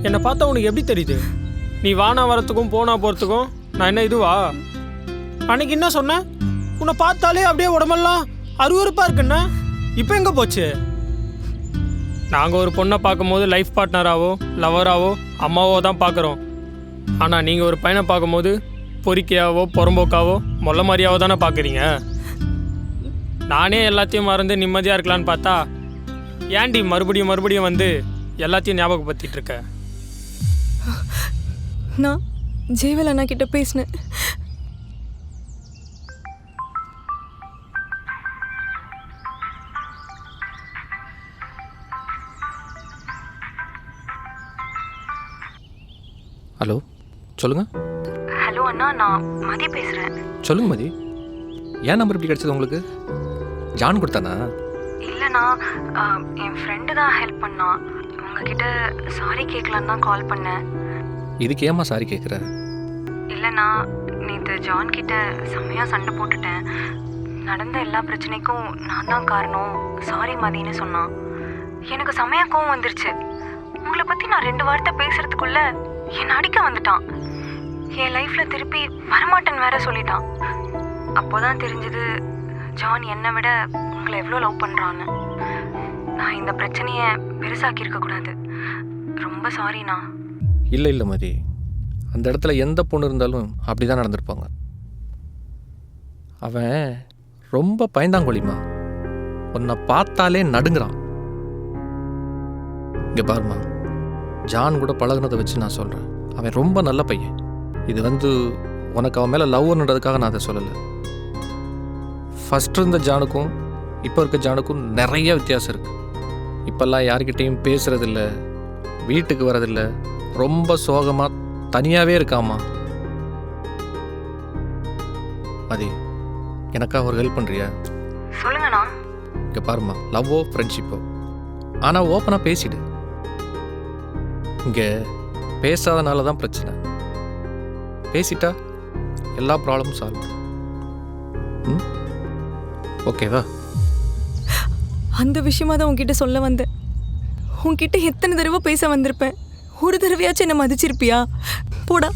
என்னை பார்த்தா உனக்கு எப்படி தெரியுது? நீ வானா வரத்துக்கும் போனா போகிறதுக்கும் நான் என்ன இதுவா? அன்னைக்கு என்ன சொன்னேன்? உன்னை பார்த்தாலே அப்படியே உடம்பெல்லாம் அருவருப்பாக இருக்குண்ணா. இப்போ எங்கே போச்சு? நாங்கள் ஒரு பொண்ணை பார்க்கும்போது லைஃப் பார்ட்னராகவோ லவராகவோ அம்மாவோ தான் பார்க்குறோம். ஆனால் நீங்கள் ஒரு பையனை பார்க்கும்போது பொறிக்கையாவோ புறம்போக்காவோ மொல்ல மாதிரியாவோ தானே பார்க்குறீங்க. நானே எல்லாத்தையும் மறந்து நிம்மதியாக இருக்கலான்னு பார்த்தா ஏன்டி மறுபடியும் வந்து எல்லாத்தையும் ஞாபகப்படுத்திட்டு இருக்க? நான் ஜெயவேல் அண்ணா கிட்ட பேசினேன். ஹலோ, சொல்லுங்க. ஹலோ அண்ணா, நான் மதி பேசுகிறேன். சொல்லுங்க மதி, ஏன் நம்பர் இப்படி கிடச்சது உங்களுக்கு? ஜான் கொடுத்தானா? இல்லைண்ணா, என் ஃப்ரெண்டு தான் ஹெல்ப் பண்ணான். உங்ககிட்ட சாரி கேட்கலான்னு தான் கால் பண்ணேன். இதுக்கு ஏமா சாரி கேட்குற? இல்லைண்ணா, நேற்று ஜான் கிட்ட செம்மையாக சண்டை போட்டுட்டேன். நடந்த எல்லா பிரச்சனைக்கும் நான் தான் காரணம், சாரி மதின்னு சொன்னான். எனக்கு செம்மையாக கோவம் வந்துருச்சு. உங்களை பற்றி நான் 2 வார்த்தை பேசுகிறதுக்குள்ள என்னை அடிக்க வந்துட்டான். என் லைஃப்பில் திருப்பி வரமாட்டேன்னு வேற சொல்லிட்டான். அப்போ தான் தெரிஞ்சது ஜான் என்னை விட உங்களை எவ்வளோ லவ் பண்ணுறான்னு. நான் இந்த பிரச்சனையை பெருசாக்கியிருக்கக்கூடாது. ரொம்ப சாரிண்ணா. இல்லை மதி, அந்த இடத்துல எந்த பொண்ணு இருந்தாலும் அப்படி தான் நடந்திருப்பாங்க. அவன் ரொம்ப பயந்தாங்கொழிமா, உன்னை பார்த்தாலே நடுங்குறான். இங்கே பாருமா, ஜான் கூட பழகுனதை வச்சு நான் சொல்கிறேன், அவன் ரொம்ப நல்ல பையன். இது உனக்கு அவன் மேலே லவ்ன்றதுக்காக நான் அதை சொல்லலை. ஃபஸ்ட்டு இருந்த ஜானுக்கும் இப்போ இருக்க ஜானுக்கும் நிறைய வித்தியாசம் இருக்குது. இப்போல்லாம் யார்கிட்டையும் பேசுகிறதில்ல, வீட்டுக்கு வரதில்லை, ரொம்ப சோகமாக தனியாகவே இருக்காமா. மதி, எனக்கா ஒரு ஹெல்ப் பண்ணுறியா? சொல்லுங்கண்ணா. இங்கே பாருமா, லவ்வோ ஃப்ரெண்ட்ஷிப்போ ஆனால் ஓப்பனாக பேசிடு. இங்கே பேசாதனால தான் பிரச்சனை. பேசிட்டா எல்லா ப்ராப்ளமும் சால்வ். ஓகேவா? அந்த விஷயமா தான் உன்கிட்ட சொல்ல வந்தேன். உன்கிட்ட எத்தனை தடவை பேச வந்திருப்பேன், ஒரு தடவையாச்சும் என்ன மதிச்சிருப்பியா? போடா.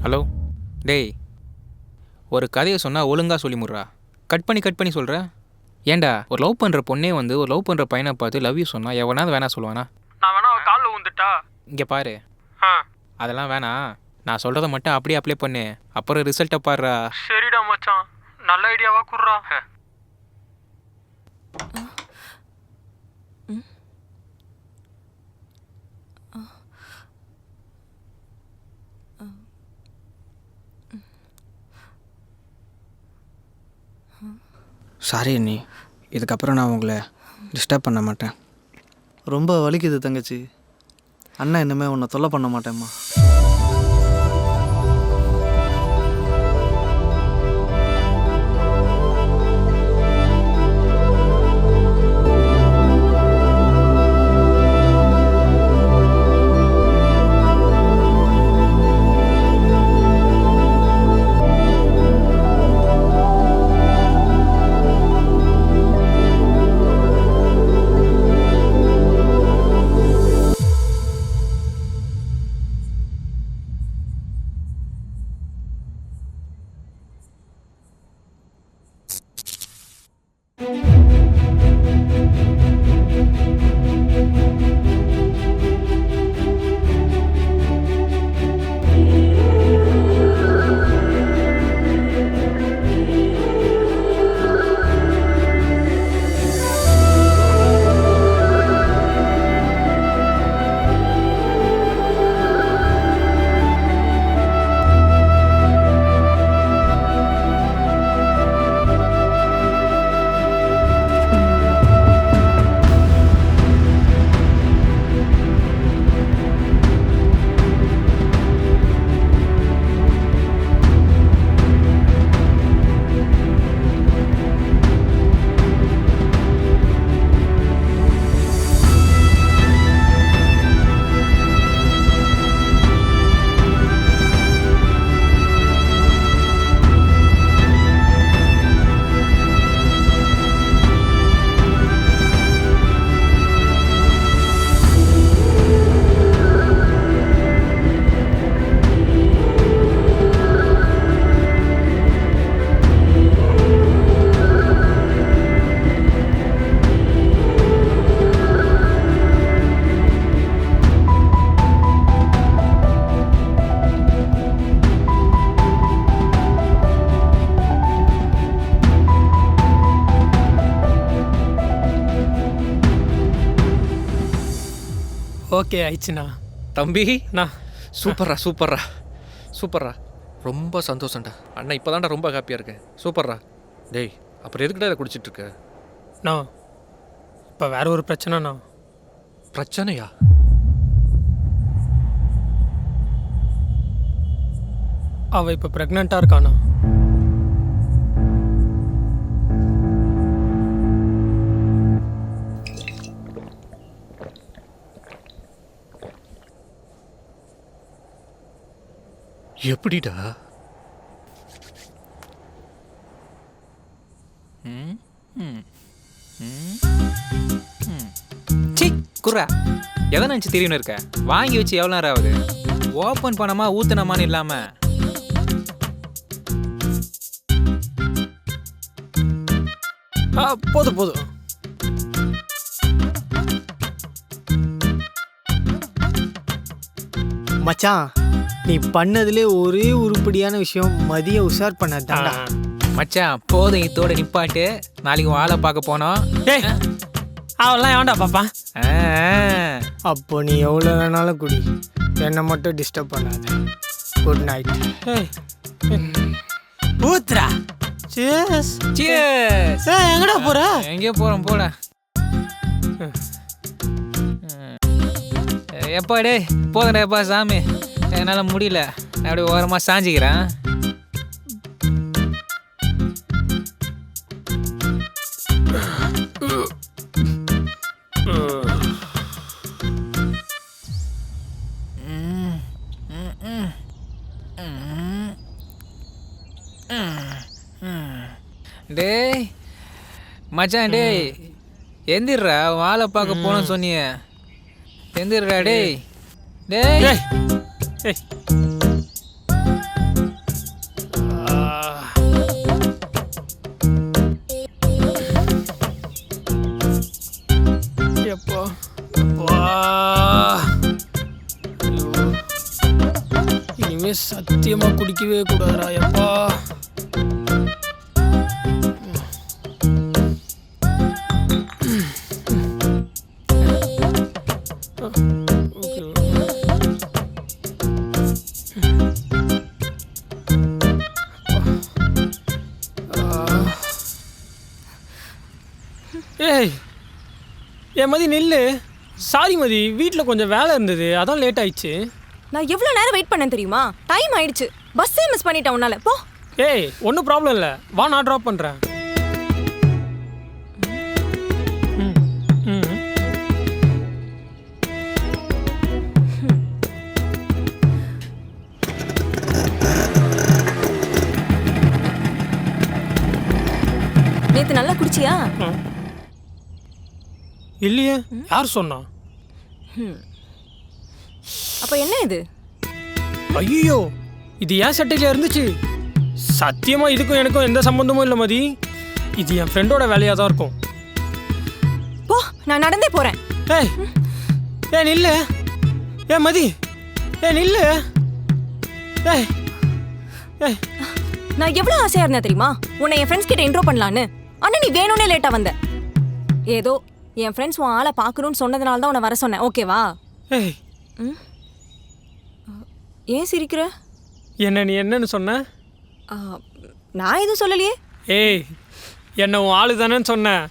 ஹலோ, டேய், ஒரு கதையை சொன்னால் ஒழுங்காக சொல்லி முட்றா. கட் பண்ணி சொல்கிற. ஏன்டா, ஒரு லவ் பண்ணுற பொண்ணே ஒரு லவ் பண்ணுற பையனை பார்த்து லவ் யூ சொன்னால் எவனாவது வேணா சொல்லுவானா? நான் வேணா அவன் காலில் விழுந்துட்டா? இங்கே பாரு, அதெல்லாம் வேணாம். நான் சொல்கிறத மட்டும் அப்படியே அப்ளை பண்ணு, அப்புறம் ரிசல்ட்டை பாடுறா. சரிடா மச்சான், நல்ல ஐடியாவா குடுறா. சாரி அண்ணி, இதுக்கப்புறம் நான் உங்களை டிஸ்டர்ப் பண்ண மாட்டேன். ரொம்ப வலிக்குது தங்கச்சி. அண்ணன் இனிமேல் உன்னை தொல்லை பண்ண மாட்டேம்மா. ஓகே ஆயிடுச்சுண்ணா. தம்பி நான் சூப்பர்ரா சூப்பர்ரா சூப்பர்ரா, ரொம்ப சந்தோஷம்டா. அண்ணா இப்போ தான்டா ரொம்ப ஹாப்பியாக இருக்கேன். சூப்பர்ரா. டேய் அப்புறம் எதுக்குடா இதை குடிச்சிட்டு இருக்க? நான் இப்போ வேற ஒரு பிரச்சனைண்ணா. பிரச்சனையா? அவள் இப்போ ப்ரெக்னெண்ட்டாக இருக்காண்ணா. எப்படிடா? சி குர்ரா, எதை நினச்சி தெரியும்னு இருக்க? வாங்கி வச்சு எவ்வளோ நேரம் ஆகுது? ஓப்பன் பண்ணாமா ஊத்துனமான்னு இல்லாமல் போதும் போதும். மச்சான், நீ பண்ணதுலே ஒரே உருப்படியான விஷயம் மதிய உஷார் பண்ணதாண்டா. மச்சான் போதும், இதோட நிப்பாட்டு. நாளைக்கு வாழை பார்க்க போனோம். டேய் அவெல்லாம் ஏன்டா பாப்பா? அப்போ நீ எவ்வளோ வேணாலும் குடி, என்னை மட்டும் டிஸ்டர்ப் பண்ணாத. Good night. ஏய் ஊத்ரா. சேஸ். Cheers. எங்கடா போற? எங்கேயோ போகிறோம் போட. எப்பா டேய் போதும்டா எப்பா சாமி, என்னால் முடியல. நான் அப்படியே ஓரமாக சாஞ்சிக்கிறேன். டேய் மச்சான், டேய் எந்திரா, வாழை பார்க்க போனோன்னு சொன்னியே. எந்திரா டேய். டேய் ஏய் ஏய் எப்பா அப்பா, இனிமே சத்தியமா குடிக்கவே கூடாதுடா எப்பா. ஏய் என் மதி நில்லு. சாரி மதி, வீட்டில் கொஞ்சம் வேலை இருந்தது, அதான் லேட் ஆயிடுச்சு. நான் எவ்வளோ நேரம் வெயிட் பண்ணேன் தெரியுமா? டைம் ஆயிடுச்சு. பஸ்ஸே மிஸ் பண்ணிட்டேன் உன்னால. போ. ஏய் ஒன்றும் ப்ராப்ளம் இல்லை, வா நான் ட்ராப் பண்ணுறேன். நேத்து நல்லா குடிச்சியா? இல்லையே, யார் சொன்னா? அப்ப என்ன இது? ஐயோ இது ஏன் சட்டையில இருந்துச்சு. சத்தியமா இதுக்கும் எனக்கும் எந்த சம்பந்தமும் இல்லை மதி. இது என் ஃப்ரெண்டோட வேலையாக தான் இருக்கும். போ, நான் நடந்தே போறேன். ஏய் ஏய் நில்லு. ஏ மதி, ஏ நில்லு. ஏய் ஏய் நான் எவ்வளவு ஆசையா இருந்தேன் தெரியுமா உன்னை என் ஃப்ரெண்ட்ஸ் கிட்ட இன்ட்ரோ பண்ணலான்னு. ஆனா நீ வேணும்னே லேட்டா வந்த. ஏதோ என் ஃப்ரெண்ட்ஸ் உன் ஆளை பார்க்கணும்னு சொன்னதுனால தான் உன்னை வர சொன்னேன். ஓகேவா? ஏய் ஏன் சிரிக்கிற? என்ன நீ என்னன்னு சொன்ன? நான் எதுவும் சொல்லலையே. ஏய் என்ன உன் ஆளு தானேன்னு சொன்னேன்.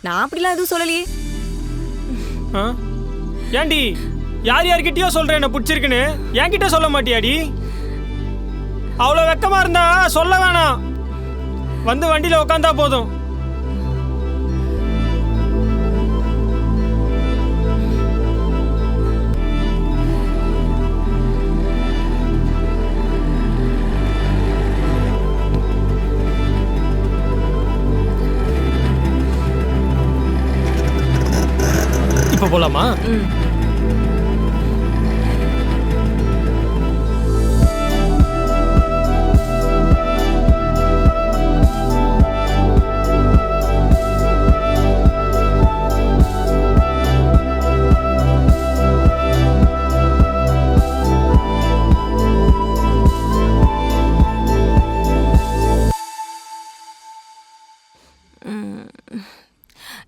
நான் அப்படிலாம் எதுவும் சொல்லலையே. ஆ ஏண்டி யார் யார்கிட்டயோ சொல்கிறேன் என்ன பிடிச்சிருக்குன்னு, என்கிட்ட சொல்ல மாட்டியாடி? அவ்வளோ வெக்கமாக இருந்தா சொல்ல வேணாம், வந்து வண்டியில் உட்காந்தா போதும். இப்போ போலாமா?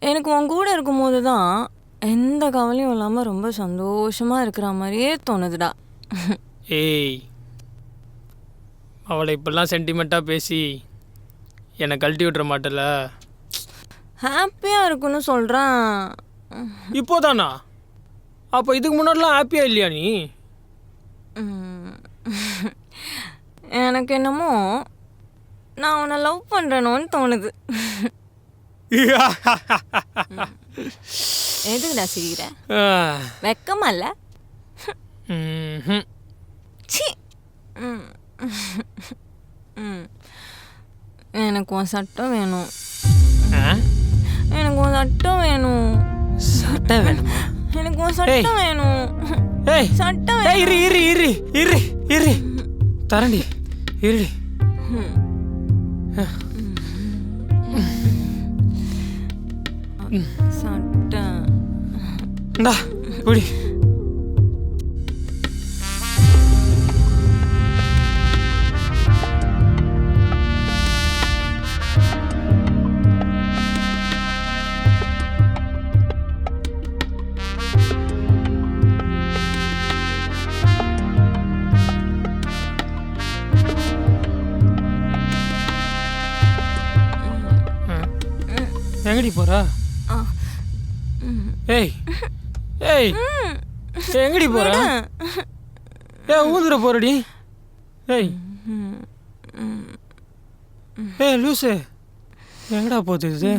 எனக்கு உன் கூட இருக்கும்போது தான் எந்த கவலையும் இல்லாமல் ரொம்ப சந்தோஷமாக இருக்கிற மாதிரியே தோணுதுடா. ஏய், அவளை இப்பெல்லாம் சென்டிமெண்ட்டாக பேசி என்னை கழட்டி விட்டுற மாட்டல. ஹாப்பியாக இருக்குன்னு சொல்கிறேன். இப்போதானா? அப்போ இதுக்கு முன்னாடிலாம் ஹாப்பியாக இல்லையா நீ? எனக்கு என்னமோ நான் உன்னை லவ் பண்ணுறேனோன்னு தோணுது. எதுக்குடா சிரிக்கிற? வெக்கமா இல்லை? ம்ஹும். சி. எனக்கு உன் சட்டம் வேணும். ஆ? எனக்கு உன் சட்டம் வேணும். சட்டை வேணுமா? எனக்கு உன் சட்டம் வேணும். ஏய், சட்டம் ஏய், இரு இரு இரு இரு இரு தரண்டி, இருடி. சட்டம். இந்தா குடி. எங்கடி போறா? ஏய் ஏய், எங்கடி போற? ஊதுற போறடி. ஏய் ஏய் லூசு, எங்கடா போகுது இது?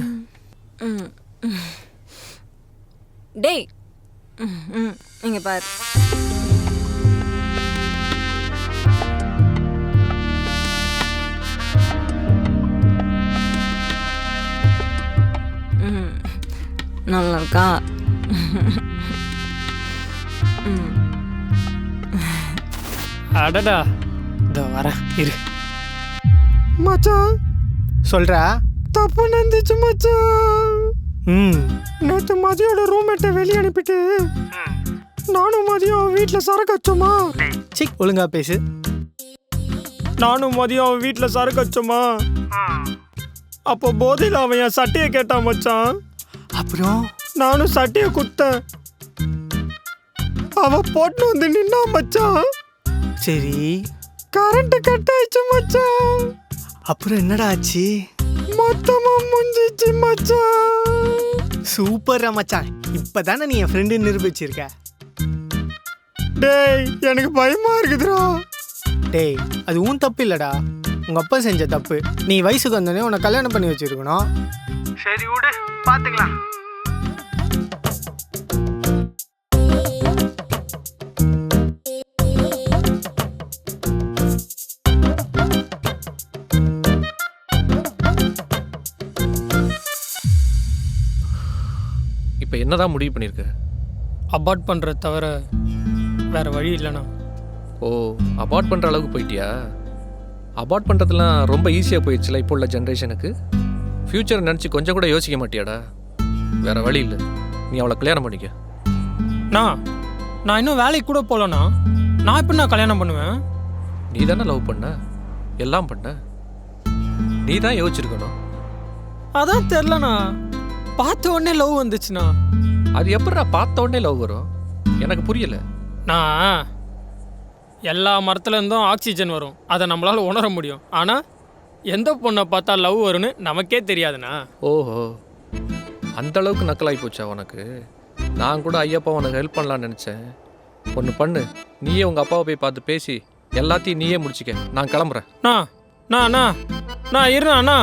டேய், இங்க பாரு. நல்லா இருக்கா? அடடா, இதோ வரேன் இரு. மச்சான் சொல்கிறா. தப்பு நடந்துச்சு மச்சான். நேற்று மதியோட ரூம்மேட்டை வெளியே அனுப்பிட்டு நானும் மதியம் வீட்டில் சரக்கு வச்சோமா. சிக் ஒழுங்கா பேசு. நானும் மதியம் வீட்டில் சரக்கு வச்சோமா. அப்போ போதையில் அவன் என் சட்டையை கேட்டான் மச்சான். அப்புறம் நானும் சட்டையை கொடுத்தேன். அவ போட்டு வந்து நின்னா மச்சான். சரி, கரண்ட் கட் ஆயிடுச்சு மச்சான். அப்புறம் என்னடா ஆச்சு? மொத்தமா முடிஞ்சிச்சு மச்சான். சூப்பர்ரா மச்சான், இப்பதானே நீ என் ஃப்ரெண்டு நிரூபிச்சிருக்க. டேய், எனக்கு பயமா இருக்குதுடா. டேய், அது உன் தப்பு இல்லடா, உங்க அப்பா செஞ்ச தப்பு. நீ வயசுக்கு வந்தோடனே உன்னை கல்யாணம் பண்ணி வச்சிருக்கணும். சரி விடு, பார்த்துக்கலாம். இப்போ என்னதான் முடிவு பண்ணியிருக்க? அபார்ட் பண்ணுறத தவிர வேற வழி இல்லைண்ணா. ஓ, அபார்ட் பண்ணுற அளவுக்கு போயிட்டியா? அபார்ட் பண்ணுறதுலாம் ரொம்ப ஈஸியாக போயிடுச்சுல இப்போ உள்ள ஜென்ரேஷனுக்கு. ஃப்யூச்சரை நினச்சி கொஞ்சம் கூட யோசிக்க மாட்டியாடா? வேற வழி இல்லை, நீ அவளை கல்யாணம் பண்ணிக்க. நான் இன்னும் வேலைக்கு கூட போகலண்ணா. நான் எப்படி நான் கல்யாணம் பண்ணுவேன்? நீ தானே லவ் பண்ண, எல்லாம் பண்ண, நீ தான் யோசிச்சிருக்கணும். அதான் தெரிலண்ணா, பார்த்த உடனே லவ் வந்துச்சுண்ணா. அது எப்படிடா பார்த்த உடனே லவ் வரும்? எனக்கு புரியல. நான் எல்லா மரத்துலேருந்தும் ஆக்சிஜன் வரும், அதை நம்மளால் உணர முடியும். ஆனால் எந்த பொண்ணை பார்த்தா லவ் வரும்னு நமக்கே தெரியாதுண்ணா. ஓஹோ, அந்த அளவுக்கு நக்கலாகி போச்சா உனக்கு? நான் கூட ஐயப்பா உனக்கு ஹெல்ப் பண்ணலான்னு நினச்சேன். ஒன்று பண்ணு, நீயே உங்கள் அப்பாவை போய் பார்த்து பேசி எல்லாத்தையும் நீயே முடிச்சிக்க. நான் கிளம்புறேன். நான் இருண்ணா.